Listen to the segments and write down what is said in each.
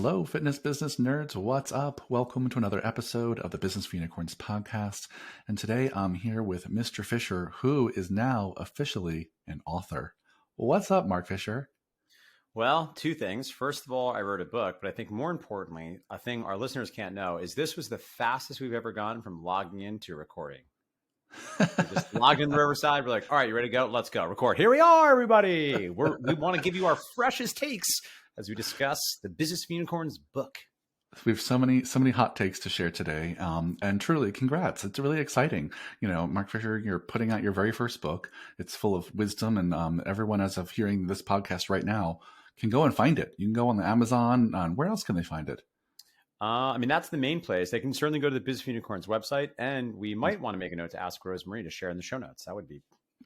Hello, fitness business nerds. What's up? Welcome to another episode of the Business for Unicorns podcast. And today I'm here with Mr. Fisher, who is now officially an author. What's up, Mark Fisher? Well, two things. First of all, I wrote a book, but I think more importantly, a thing our listeners can't know is this was the fastest we've ever gone from logging in to recording. We just logged in the Riverside. We're like, all right, you ready to go? Let's go. Record. Here we are, everybody. We want to give you our freshest takes as we discuss the Business for Unicorns book. We have so many hot takes to share today. And truly, congrats. It's really exciting. You know, Mark Fisher, you're putting out your very first book. It's full of wisdom, and everyone, as of hearing this podcast right now, can go and find it. You can go on the Amazon. Where else can they find it? That's the main place. They can certainly go to the Business for Unicorns website, and we might want to make a note to ask Rosemary to share in the show notes. That would be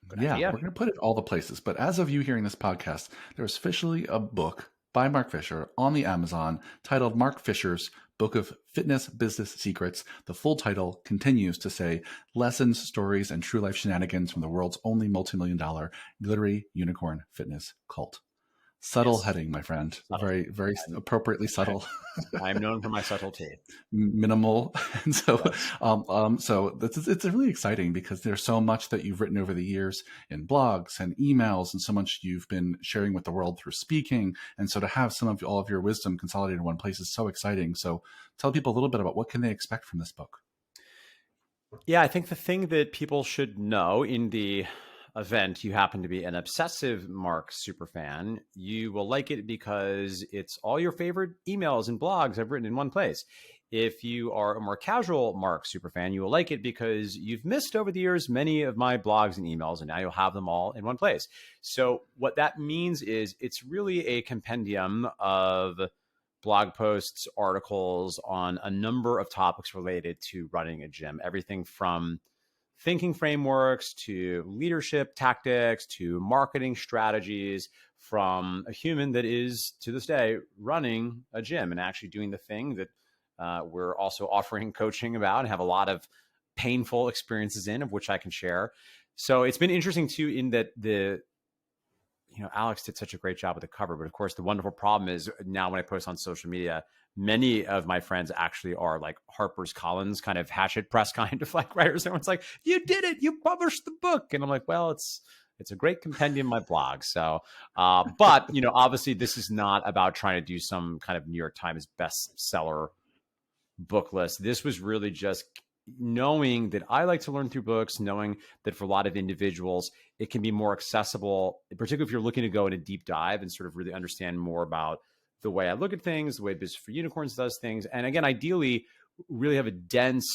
a good idea. We're going to put it all the places. But as of you hearing this podcast, there's officially a book by Mark Fisher on the Amazon titled Mark Fisher's Book of Fitness Business Secrets. The full title continues to say Lessons, Stories, and True Life Shenanigans from the World's Only Multi-million-dollar Glittery Unicorn Fitness Cult. Subtle heading, my friend. Subtle. Very appropriately subtle. I'm known for my subtlety. Minimal. And so, it's really exciting because there's so much that you've written over the years in blogs and emails, and so much you've been sharing with the world through speaking. And so to have all of your wisdom consolidated in one place is so exciting. So tell people a little bit about what can they expect from this book. Yeah, I think the thing that people should know in the event you happen to be an obsessive Mark superfan, you will like it because it's all your favorite emails and blogs I've written in one place. If you are a more casual Mark superfan, you will like it because you've missed over the years many of my blogs and emails, and now you'll have them all in one place. So what that means is it's really a compendium of blog posts, articles on a number of topics related to running a gym, everything from thinking frameworks to leadership tactics to marketing strategies, from a human that is, to this day, running a gym and actually doing the thing that we're also offering coaching about and have a lot of painful experiences in, of which I can share. So it's been interesting too, in that Alex did such a great job with the cover, but of course the wonderful problem is now when I post on social media, many of my friends actually are like Harper's Collins kind of hatchet press kind of like writers. Everyone's like, you did it, you published the book. And I'm like, well, it's a great compendium, my blog. So, but obviously this is not about trying to do some kind of New York Times bestseller book list. This was really just knowing that I like to learn through books, knowing that for a lot of individuals, it can be more accessible, particularly if you're looking to go in a deep dive and sort of really understand more about the way I look at things, the way Business for Unicorns does things. And again, ideally, really have a dense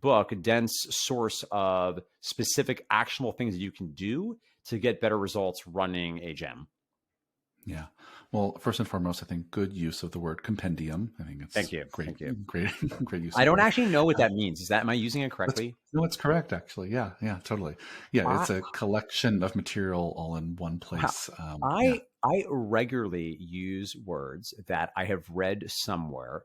book, a dense source of specific actionable things that you can do to get better results running a gym. Yeah. Well, first and foremost, I think good use of the word compendium. I think it's Thank you. Great, Thank you. Great use. I don't actually know what that means. Am I using it correctly? No, it's correct, actually. Yeah, totally. Yeah, it's a collection of material all in one place. I regularly use words that I have read somewhere,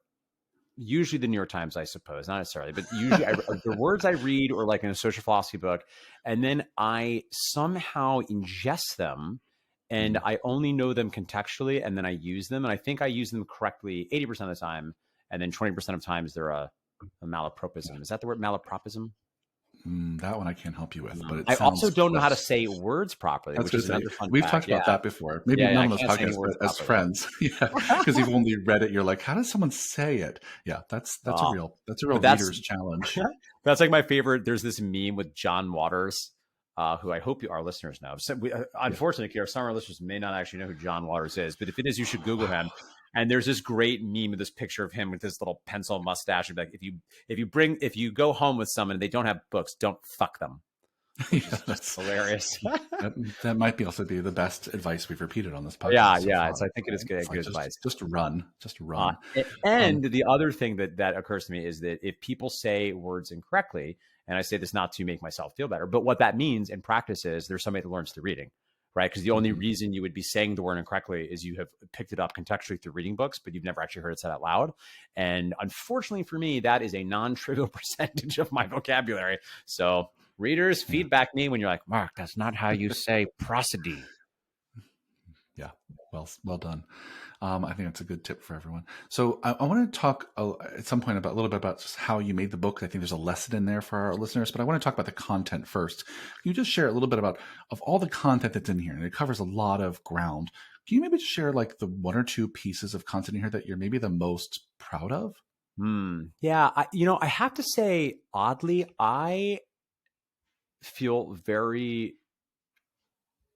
usually the New York Times, I suppose, not necessarily, but usually the words I read or like in a social philosophy book, and then I somehow ingest them. And I only know them contextually, and then I use them. And I think I use them correctly 80% of the time. And then 20% of times they're a malapropism. Is that the word, malapropism? That one I can't help you with. But I also don't know how to say words properly, which is another fun We've fact. talked about that before. Maybe none of those podcasts as friends. Yeah, because you've only read it. You're like, how does someone say it? Yeah, that's a real reader's challenge. That's like my favorite. There's this meme with John Waters, who I hope our listeners know. So unfortunately, some of our listeners may not actually know who John Waters is, but if it is, you should Google him. And there's this great meme of this picture of him with this little pencil mustache. And like, if you go home with someone and they don't have books, don't fuck them. That's hilarious. that might also be the best advice we've repeated on this podcast. Yeah. I think it is good advice. Just run. And the other thing that occurs to me is that if people say words incorrectly, and I say this not to make myself feel better, but what that means in practice is there's somebody that learns through reading, right? Because the only reason you would be saying the word incorrectly is you have picked it up contextually through reading books, but you've never actually heard it said out loud. And unfortunately for me, that is a non-trivial percentage of my vocabulary. So readers, feedback me when you're like, Mark, that's not how you say prosody. Yeah, well done. I think that's a good tip for everyone. So I want to talk at some point about a little bit about just how you made the book. I think there's a lesson in there for our listeners, but I want to talk about the content first. Can you just share a little bit about of all the content that's in here? And it covers a lot of ground. Can you maybe just share like the one or two pieces of content in here that you're maybe the most proud of? Yeah, I have to say, oddly, I feel very.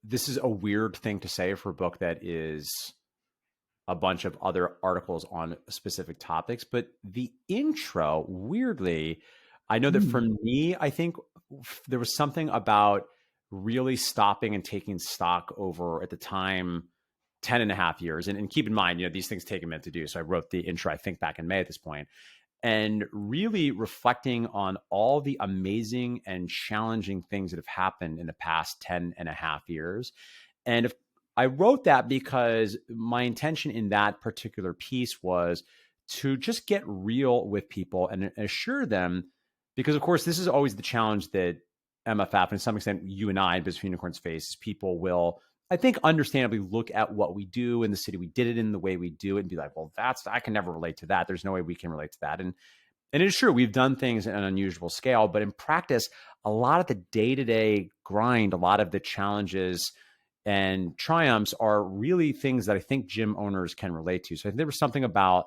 This is a weird thing to say for a book that is a bunch of other articles on specific topics, but the intro, weirdly, I know that for Mm. me, I think there was something about really stopping and taking stock over at the time 10 and a half years. And keep in mind, these things take a minute to do. So I wrote the intro, I think back in May at this point, and really reflecting on all the amazing and challenging things that have happened in the past 10 and a half years. And if I wrote that because my intention in that particular piece was to just get real with people and assure them, because of course, this is always the challenge that MFF and to some extent you and I, Business Unicorns, face is people will, I think, understandably look at what we do in the city we did it in, the way we do it, and be like, well, I can never relate to that. There's no way we can relate to that. And it is true, we've done things at an unusual scale, but in practice, a lot of the day-to-day grind, a lot of the challenges and triumphs are really things that I think gym owners can relate to. So I think there was something about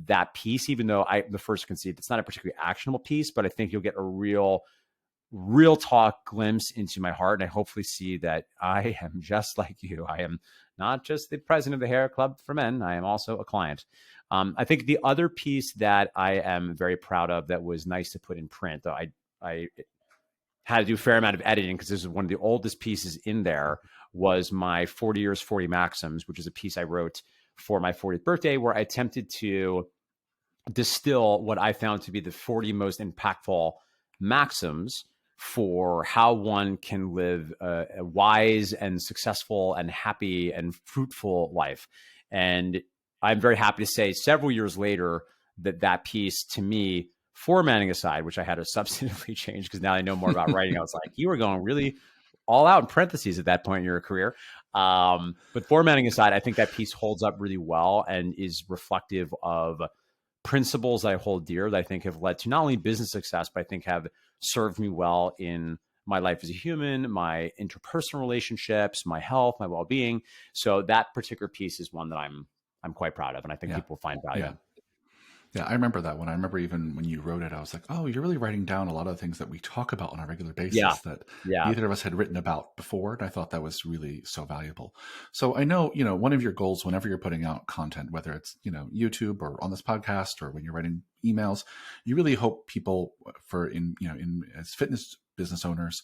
that piece, even though the first concede it's not a particularly actionable piece, but I think you'll get a real talk glimpse into my heart. And I hopefully see that I am just like you. I am not just the president of the Hair Club for Men. I am also a client. I think the other piece that I am very proud of that was nice to put in print, though I had to do a fair amount of editing because this is one of the oldest pieces in there, was my 40 Years, 40 Maxims, which is a piece I wrote for my 40th birthday where I attempted to distill what I found to be the 40 most impactful maxims for how one can live a wise and successful and happy and fruitful life. And I'm very happy to say several years later that piece, to me, formatting aside, which I had to substantively change because now I know more about writing, I was like, you were going really all out in parentheses at that point in your career. But formatting aside, I think that piece holds up really well and is reflective of principles I hold dear that I think have led to not only business success, but I think have served me well in my life as a human, my interpersonal relationships, my health, my well-being. So that particular piece is one that I'm quite proud of, and I think Yeah. people find value Yeah. in. Yeah, I remember that one. I remember even when you wrote it, I was like, oh, you're really writing down a lot of things that we talk about on a regular Yeah, basis that yeah, neither of us had written about before. And I thought that was really so valuable. So I know, one of your goals whenever you're putting out content, whether it's, YouTube or on this podcast or when you're writing emails, you really hope people as fitness business owners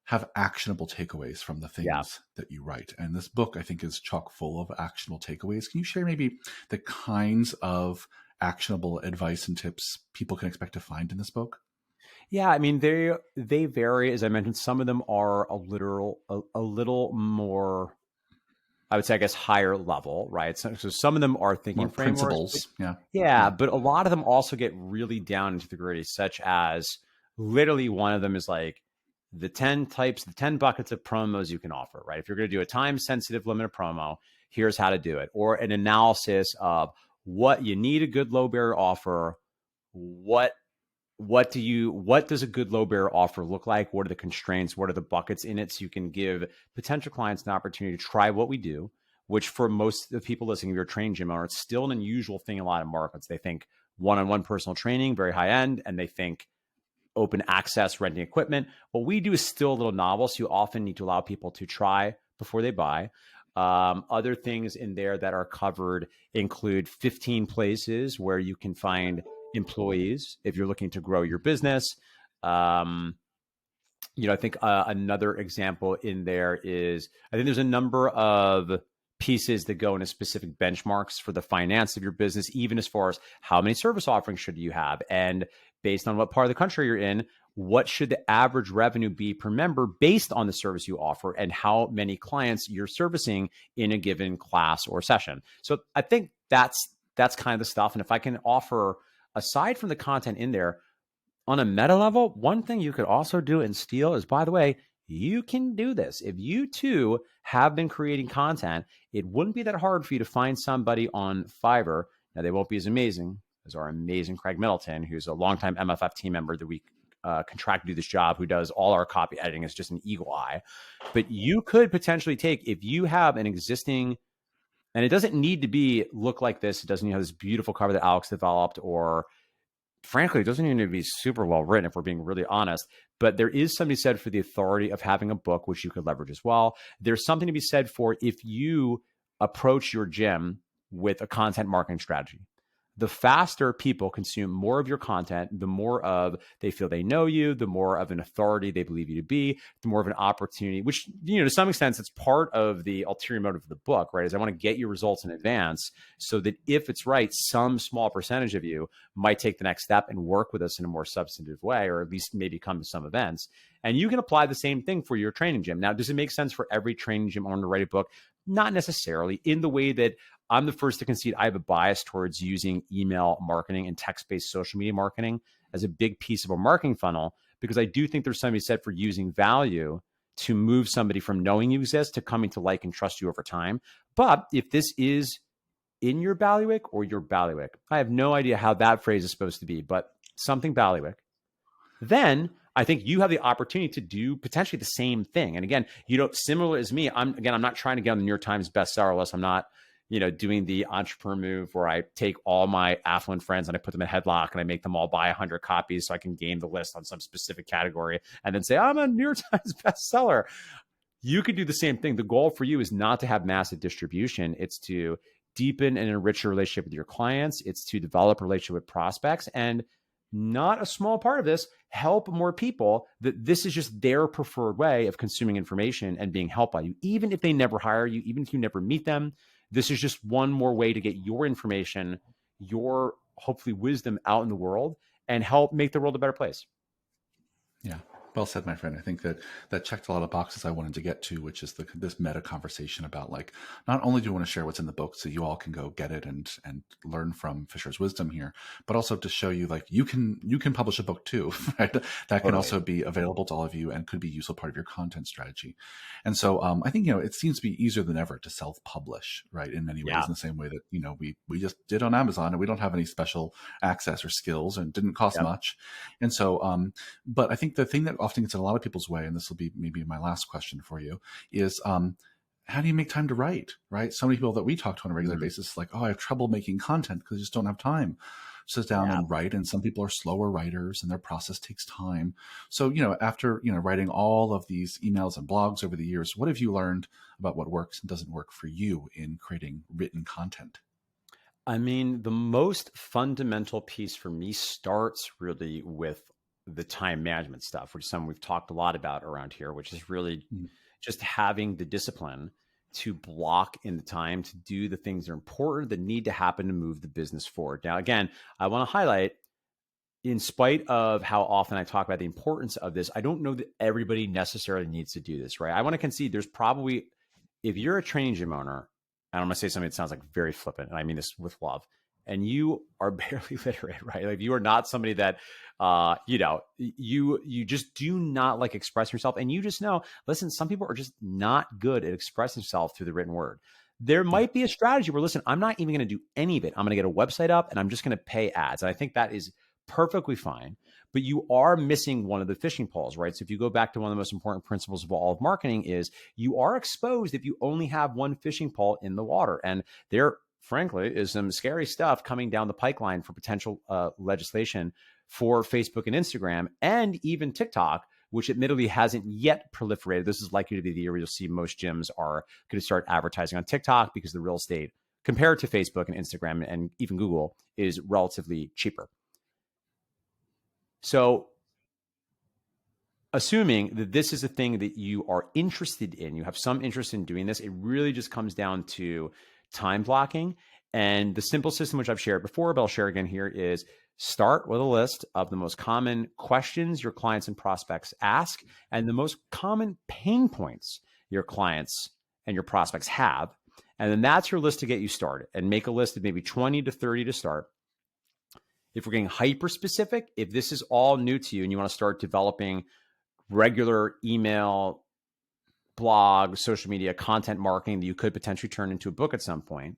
have actionable takeaways from the yeah. things that you write. And this book, I think, is chock full of actionable takeaways. Can you share maybe the kinds of actionable advice and tips people can expect to find in this book? Yeah, I mean they vary. As I mentioned, some of them are a little more, I would say, I guess, higher level, right? So some of them are thinking More frameworks. principles. Yeah. Yeah, Yeah. but a lot of them also get really down into the gritty, such as literally one of them is like the 10 buckets of promos you can offer, right? If you're going to do a time sensitive limited promo, here's how to do it. Or an analysis of what you need a good low barrier offer, what what does a good low barrier offer look like? What are the constraints? What are the buckets in it? So you can give potential clients an opportunity to try what we do, which for most of the people listening, if you're a trained gym owner, it's still an unusual thing in a lot of markets. They think one-on-one personal training, very high end, and they think open access renting equipment. What we do is still a little novel, so you often need to allow people to try before they buy. Other things in there that are covered include 15 places where you can find employees if you're looking to grow your business. Um, I think another example in there is I think there's a number of pieces that go into specific benchmarks for the finance of your business, even as far as how many service offerings should you have, and based on what part of the country you're in, what should the average revenue be per member based on the service you offer and how many clients you're servicing in a given class or session. So I think that's kind of the stuff. And if I can offer, aside from the content in there, on a meta level, one thing you could also do and steal is, by the way, you can do this. If you too have been creating content, it wouldn't be that hard for you to find somebody on Fiverr. Now, they won't be as amazing as our amazing Craig Middleton, who's a longtime MFF team member that we contract to do this job, who does all our copy editing as just an eagle eye. But you could potentially take, if you have an existing, and it doesn't need to be look like this. It doesn't need to have this beautiful cover that Alex developed, or frankly, it doesn't even need to be super well written if we're being really honest. But there is something to be said for the authority of having a book, which you could leverage as well. There's something to be said for if you approach your gym with a content marketing strategy. The faster people consume more of your content, the more of they feel they know you, the more of an authority they believe you to be, the more of an opportunity, which, to some extent, it's part of the ulterior motive of the book, right? Is I want to get your results in advance so that if it's right, some small percentage of you might take the next step and work with us in a more substantive way, or at least maybe come to some events. And you can apply the same thing for your training gym. Now, does it make sense for every training gym owner to write a book? Not necessarily, in the way that I'm the first to concede I have a bias towards using email marketing and text-based social media marketing as a big piece of a marketing funnel, because I do think there's something said for using value to move somebody from knowing you exist to coming to like and trust you over time. But if this is in your bailiwick or your bailiwick, I have no idea how that phrase is supposed to be, but something bailiwick, then I think you have the opportunity to do potentially the same thing. And again, similar as me, I'm not trying to get on the New York Times bestseller list. I'm not, doing the entrepreneur move where I take all my affluent friends and I put them in a headlock and I make them all buy 100 copies so I can gain the list on some specific category and then say, I'm a New York Times bestseller. You could do the same thing. The goal for you is not to have massive distribution. It's to deepen and enrich your relationship with your clients. It's to develop a relationship with prospects, and not a small part of this, help more people that this is just their preferred way of consuming information and being helped by you. Even if they never hire you, even if you never meet them, this is just one more way to get your information, your hopefully wisdom out in the world and help make the world a better place. Yeah. Well said, my friend. I think that checked a lot of boxes I wanted to get to, which is this meta conversation about, like, not only do we want to share what's in the book so you all can go get it and learn from Fisher's wisdom here, but also to show you, like, you can publish a book too, right? That can also be available to all of you and could be a useful part of your content strategy. And so I think, it seems to be easier than ever to self-publish, right? In many ways, in the same way that, we just did on Amazon, and we don't have any special access or skills and didn't cost much. And so, but I think the thing that often gets in a lot of people's way, and this will be maybe my last question for you, is how do you make time to write, right? So many people that we talk to on a regular basis, like, oh, I have trouble making content because I just don't have time. Sit down and write. And some people are slower writers and their process takes time. So, after, writing all of these emails and blogs over the years, what have you learned about what works and doesn't work for you in creating written content? I mean, the most fundamental piece for me starts really with the time management stuff, which is something we've talked a lot about around here, which is really just having the discipline to block in the time to do the things that are important, that need to happen to move the business forward. Now, again, I want to highlight, in spite of how often I talk about the importance of this, I don't know that everybody necessarily needs to do this, right? I want to concede there's probably, if you're a training gym owner, and I'm going to say something that sounds like very flippant, and I mean this with love, and you are barely literate, right? Like, you are not somebody that, you just do not like expressing yourself. And you just know, listen, some people are just not good at expressing themselves through the written word. There might be a strategy where, listen, I'm not even going to do any of it. I'm going to get a website up and I'm just going to pay ads. And I think that is perfectly fine, but you are missing one of the fishing poles, right? So if you go back to one of the most important principles of all of marketing, is you are exposed if you only have one fishing pole in the water. And there, frankly, is some scary stuff coming down the pipeline for potential legislation for Facebook and Instagram and even TikTok, which admittedly hasn't yet proliferated. This is likely to be the year where you'll see most gyms are going to start advertising on TikTok, because the real estate compared to Facebook and Instagram and even Google is relatively cheaper. So assuming that this is a thing that you are interested in, you have some interest in doing this, it really just comes down to time blocking. And the simple system, which I've shared before, but I'll share again here, is start with a list of the most common questions your clients and prospects ask and the most common pain points your clients and your prospects have. And then that's your list to get you started, and make a list of maybe 20 to 30 to start. If we're getting hyper specific, if this is all new to you and you want to start developing regular email, blog, social media, content marketing that you could potentially turn into a book at some point.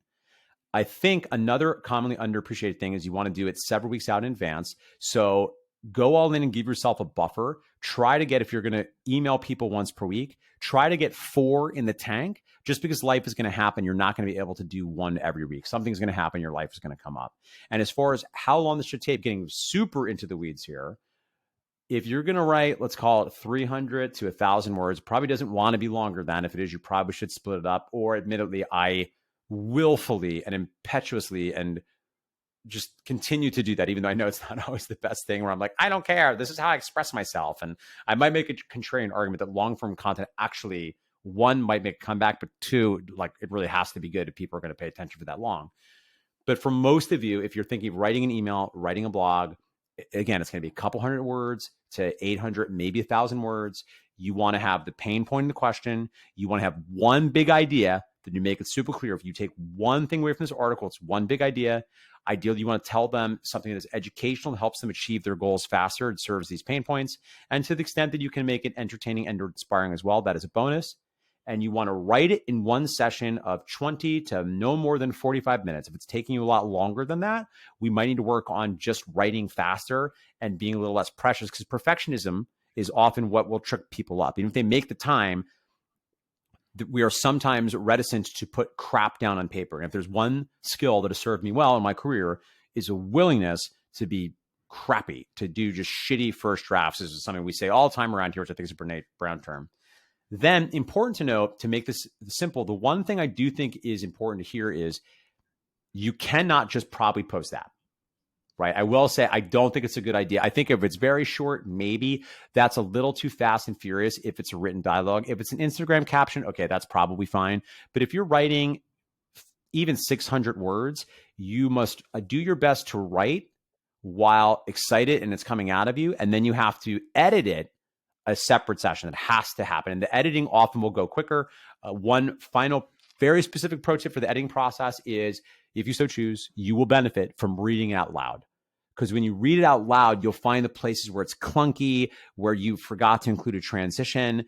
I think another commonly underappreciated thing is you want to do it several weeks out in advance. So go all in and give yourself a buffer. Try to get, if you're going to email people once per week, try to get 4 in the tank. Just because life is going to happen, you're not going to be able to do one every week. Something's going to happen, your life is going to come up. And as far as how long this should take, getting super into the weeds here, if you're going to write, let's call it 300 to 1,000 words, probably doesn't want to be longer than. If it is, you probably should split it up. Or admittedly, I willfully and impetuously and just continue to do that, even though I know it's not always the best thing, where I'm like, I don't care. This is how I express myself. And I might make a contrarian argument that long form content actually, one, might make a comeback, but two, like, it really has to be good if people are going to pay attention for that long. But for most of you, if you're thinking of writing an email, writing a blog, again, it's going to be a couple hundred words to 800, maybe 1,000 words. You want to have the pain point in the question. You want to have one big idea that you make it super clear. If you take one thing away from this article, it's one big idea. Ideally, you want to tell them something that is educational, helps them achieve their goals faster, and serves these pain points. And to the extent that you can make it entertaining and inspiring as well, that is a bonus. And you want to write it in one session of 20 to no more than 45 minutes. If it's taking you a lot longer than that, we might need to work on just writing faster and being a little less precious, because perfectionism is often what will trick people up. Even if they make the time, we are sometimes reticent to put crap down on paper. And if there's one skill that has served me well in my career, is a willingness to be crappy, to do just shitty first drafts. This is something we say all the time around here, which I think is a Brene Brown term. Then, important to note, to make this simple, the one thing I do think is important to hear is you cannot just probably post that, right? I will say I don't think it's a good idea. I think if it's very short, maybe that's a little too fast and furious if it's a written dialogue. If it's an Instagram caption, okay, that's probably fine. But if you're writing even 600 words, you must do your best to write while excited and it's coming out of you. And then you have to edit it a separate session. That has to happen. And the editing often will go quicker. One final very specific pro tip for the editing process is, if you so choose, you will benefit from reading it out loud. Because when you read it out loud, you'll find the places where it's clunky, where you forgot to include a transition.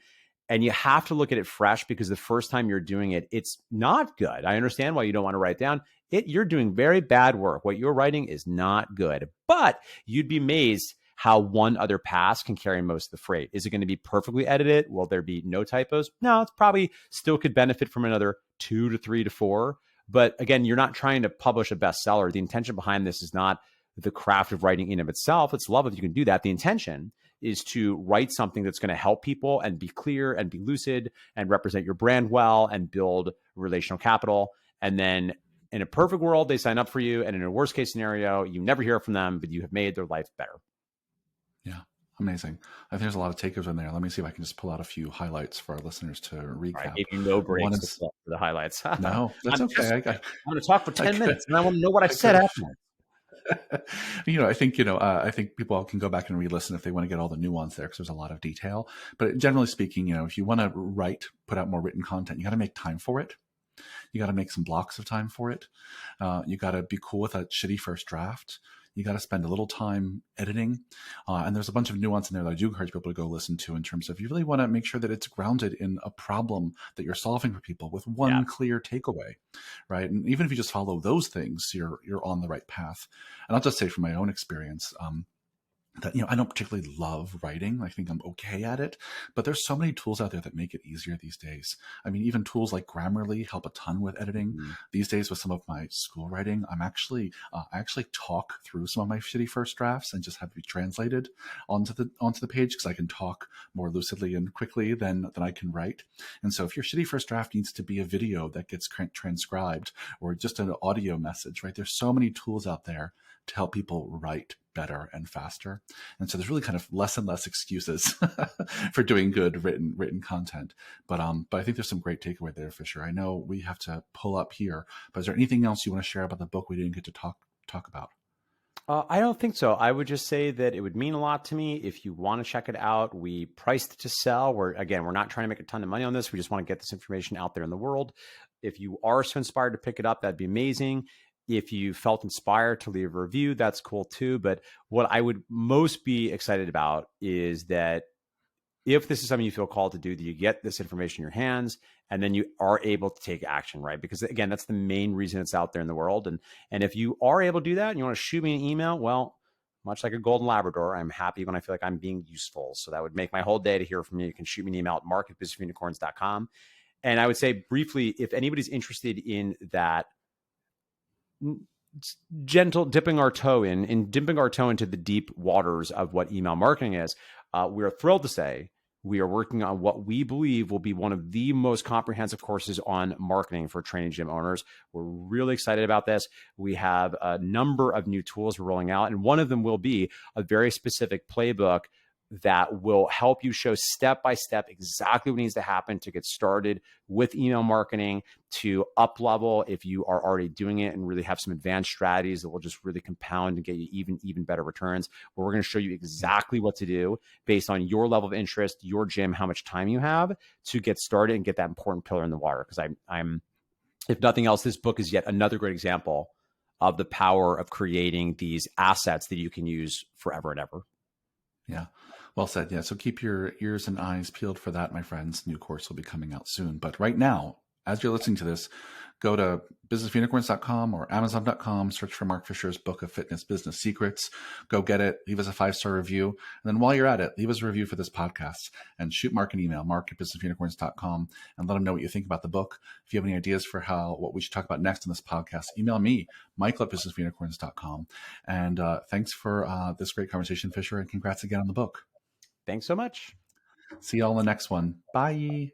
And you have to look at it fresh, because the first time you're doing it, it's not good. I understand why you don't want to write down. You're doing very bad work. What you're writing is not good. But you'd be amazed how one other pass can carry most of the freight. Is it going to be perfectly edited? Will there be no typos? No, it's probably still could benefit from another 2 to 3 to 4. But again, you're not trying to publish a bestseller. The intention behind this is not the craft of writing in of itself. It's love if you can do that. The intention is to write something that's going to help people and be clear and be lucid and represent your brand well and build relational capital. And then in a perfect world, they sign up for you. And in a worst case scenario, you never hear from them, but you have made their life better. Yeah, amazing. I think there's a lot of takeaways in there. Let me see if I can just pull out a few highlights for our listeners to recap. I gave you no breaks for the highlights. No, that's okay. I'm going to talk for 10 minutes, and I want to know what I said afterwards. I think people can go back and re-listen if they want to get all the nuance there, because there's a lot of detail. But generally speaking, if you want to put out more written content, you got to make time for it. You got to make some blocks of time for it. You got to be cool with a shitty first draft. You got to spend a little time editing. And there's a bunch of nuance in there that I do encourage people to go listen to, in terms of, you really want to make sure that it's grounded in a problem that you're solving for people with one clear takeaway, right? And even if you just follow those things, you're on the right path. And I'll just say from my own experience, that, I don't particularly love writing. I think I'm okay at it, but there's so many tools out there that make it easier these days. I mean, even tools like Grammarly help a ton with editing. These days with some of my school writing, I actually talk through some of my shitty first drafts and just have it be translated onto the page, because I can talk more lucidly and quickly than I can write. And so if your shitty first draft needs to be a video that gets transcribed, or just an audio message, right? There's so many tools out there to help people write better and faster. And so there's really kind of less and less excuses for doing good written content. But I think there's some great takeaway there, Fisher. I know we have to pull up here, but is there anything else you want to share about the book we didn't get to talk about? I don't think so. I would just say that it would mean a lot to me if you want to check it out. We priced to sell. We're not trying to make a ton of money on this. We just want to get this information out there in the world. If you are so inspired to pick it up, that'd be amazing. If you felt inspired to leave a review, that's cool too. But what I would most be excited about is that if this is something you feel called to do, that you get this information in your hands, and then you are able to take action, right? Because again, that's the main reason it's out there in the world. And if you are able to do that and you want to shoot me an email, well, much like a golden Labrador, I'm happy when I feel like I'm being useful. So that would make my whole day to hear from you. You can shoot me an email at mark@businessunicorns.com. And I would say briefly, if anybody's interested in that gentle dipping our toe into the deep waters of what email marketing is, we're thrilled to say we are working on what we believe will be one of the most comprehensive courses on marketing for training gym owners. We're really excited about this. We have a number of new tools we're rolling out, and one of them will be a very specific playbook that will help you show step by step exactly what needs to happen to get started with email marketing, to up level if you are already doing it, and really have some advanced strategies that will just really compound and get you even better returns, where we're going to show you exactly what to do based on your level of interest, your gym, how much time you have to get started and get that important pillar in the water. Because I'm if nothing else, this book is yet another great example of the power of creating these assets that you can use forever and ever. Yeah. Well said. Yeah. So keep your ears and eyes peeled for that, my friends. New course will be coming out soon. But right now, as you're listening to this, go to businessunicorns.com or amazon.com, search for Mark Fisher's book of fitness business secrets. Go get it. Leave us a 5-star review. And then while you're at it, leave us a review for this podcast and shoot Mark an email, mark@businessunicorns.com, and let him know what you think about the book. If you have any ideas for what we should talk about next in this podcast, email me, michael@businessunicorns.com. And thanks for this great conversation, Fisher, and congrats again on the book. Thanks so much. See you all in the next one. Bye.